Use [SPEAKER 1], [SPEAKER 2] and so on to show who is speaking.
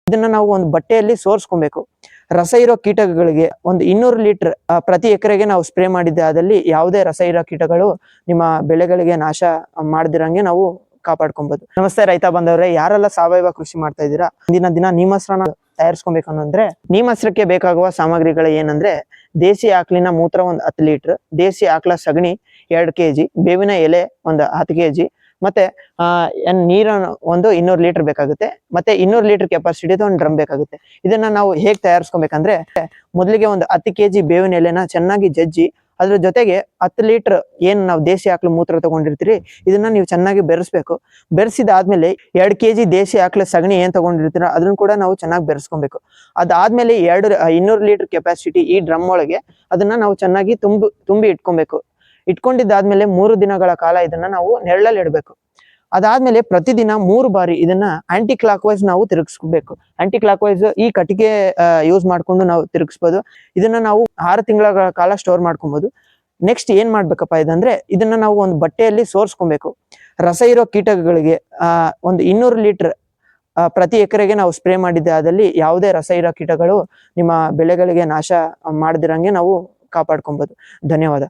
[SPEAKER 1] ಇದನ್ನ ನಾವು ಒಂದು ಬಟ್ಟೆಯಲ್ಲಿ ಸೋರಿಸ್ಕೊಬೇಕು. ರಸ ಇರೋ ಕೀಟಗಳಿಗೆ ಒಂದು 200 ಲೀಟರ್ ಪ್ರತಿ ಎಕರೆಗೆ ನಾವು ಸ್ಪ್ರೇ ಮಾಡಿದ್ದೆ ಆದಲ್ಲಿ ಯಾವುದೇ ರಸ ಇರೋ ಕೀಟಗಳು ನಿಮ್ಮ ಬೆಳೆಗಳಿಗೆ ನಾಶ ಮಾಡದಿರಂಗೆ ನಾವು ಕಾಪಾಡ್ಕೊಬಹುದು. ನಮಸ್ತೆ ರೈತ ಬಂದವರೇ, ಯಾರೆಲ್ಲ ಸಾವಯವ ಕೃಷಿ ಮಾಡ್ತಾ ಇದ್ದೀರಾ, ಇಂದಿನ ದಿನ ನೀಮಸ್ರನ ತಯಾರಿಸ್ಕೊಬೇಕು ಅನ್ನಂದ್ರೆ ನೀಮಸ್ರಕ್ಕೆ ಬೇಕಾಗುವ ಸಾಮಗ್ರಿಗಳು ಏನಂದ್ರೆ ದೇಸಿ ಆಕಳಿನ ಮೂತ್ರ ಒಂದು 10 ಲೀಟರ್, ದೇಸಿ ಆಕಳ ಸಗಣಿ 2 kg, ಬೇವಿನ ಎಲೆ ಒಂದು 10 kg, ಮತ್ತೆ ನೀರನ್ನು ಒಂದು 200 ಲೀಟರ್ ಬೇಕಾಗುತ್ತೆ. ಮತ್ತೆ 200 ಲೀಟರ್ ಕೆಪಾಸಿಟಿ ಒಂದು ಡ್ರಮ್ ಬೇಕಾಗುತ್ತೆ. ಇದನ್ನ ನಾವು ಹೇಗೆ ತಯಾರಿಸ್ಕೊಬೇಕಂದ್ರೆ ಮೊದಲಿಗೆ ಒಂದು 10 kg ಬೇವಿನ ಎಲೆನ ಚೆನ್ನಾಗಿ ಜಜ್ಜಿ ಅದ್ರ ಜೊತೆಗೆ 10 ಲೀಟರ್ ಏನ್ ನಾವು ದೇಸಿ ಆಕಳ ಮೂತ್ರ ತಗೊಂಡಿರ್ತೀರಿ ಇದನ್ನ ನೀವು ಚೆನ್ನಾಗಿ ಬೆರೆಸ್ಬೇಕು. ಬೆರೆಸಿದಾದ್ಮೇಲೆ 2 kg ದೇಸಿ ಆಕಳ ಸಗಣಿ ಏನ್ ತಗೊಂಡಿರ್ತೀರ ಅದನ್ನ ಕೂಡ ನಾವು ಚೆನ್ನಾಗಿ ಬೆರೆಸ್ಕೊಬೇಕು. ಅದಾದ್ಮೇಲೆ 200 ಲೀಟರ್ ಕೆಪಾಸಿಟಿ ಈ ಡ್ರಮ್ ಒಳಗೆ ಅದನ್ನ ನಾವು ಚೆನ್ನಾಗಿ ತುಂಬಿ ಇಟ್ಕೊಬೇಕು. ಇಟ್ಕೊಂಡಿದ್ದಾದ್ಮೇಲೆ 3 ದಿನಗಳ ಕಾಲ ಇದನ್ನ ನಾವು ನೆರಳಲ್ಲಿ ಇಡಬೇಕು. ಅದಾದ್ಮೇಲೆ ಪ್ರತಿದಿನ 3 ಬಾರಿ ಇದನ್ನ ಆಂಟಿ ಕ್ಲಾಕ್ ವೈಸ್ ನಾವು ತಿರುಗಿಸ್ಬೇಕು. ಆಂಟಿ ಕ್ಲಾಕ್ ವೈಸ್ ಈ ಕಟ್ಟಿಗೆ ಯೂಸ್ ಮಾಡ್ಕೊಂಡು ನಾವು ತಿರುಗಿಸ್ಬೋದು. ಇದನ್ನ ನಾವು 6 ತಿಂಗಳ ಕಾಲ ಸ್ಟೋರ್ ಮಾಡ್ಕೊಬಹುದು. ನೆಕ್ಸ್ಟ್ ಏನ್ ಮಾಡ್ಬೇಕಪ್ಪ ಇದಂದ್ರೆ ಇದನ್ನ ನಾವು ಒಂದು ಬಟ್ಟೆಯಲ್ಲಿ ಸೋರಿಸ್ಕೊಬೇಕು. ರಸ ಇರೋ ಕೀಟಗಳಿಗೆ ಒಂದು 200 ಲೀಟರ್ ಪ್ರತಿ ಎಕರೆಗೆ ನಾವು ಸ್ಪ್ರೇ ಮಾಡಿದ್ದೆ ಆದಲ್ಲಿ ಯಾವುದೇ ರಸ ಇರೋ ಕೀಟಗಳು ನಿಮ್ಮ ಬೆಳೆಗಳಿಗೆ ನಾಶ ಮಾಡದಿರಂಗೆ ನಾವು ಕಾಪಾಡ್ಕೊಬಹುದು. ಧನ್ಯವಾದ.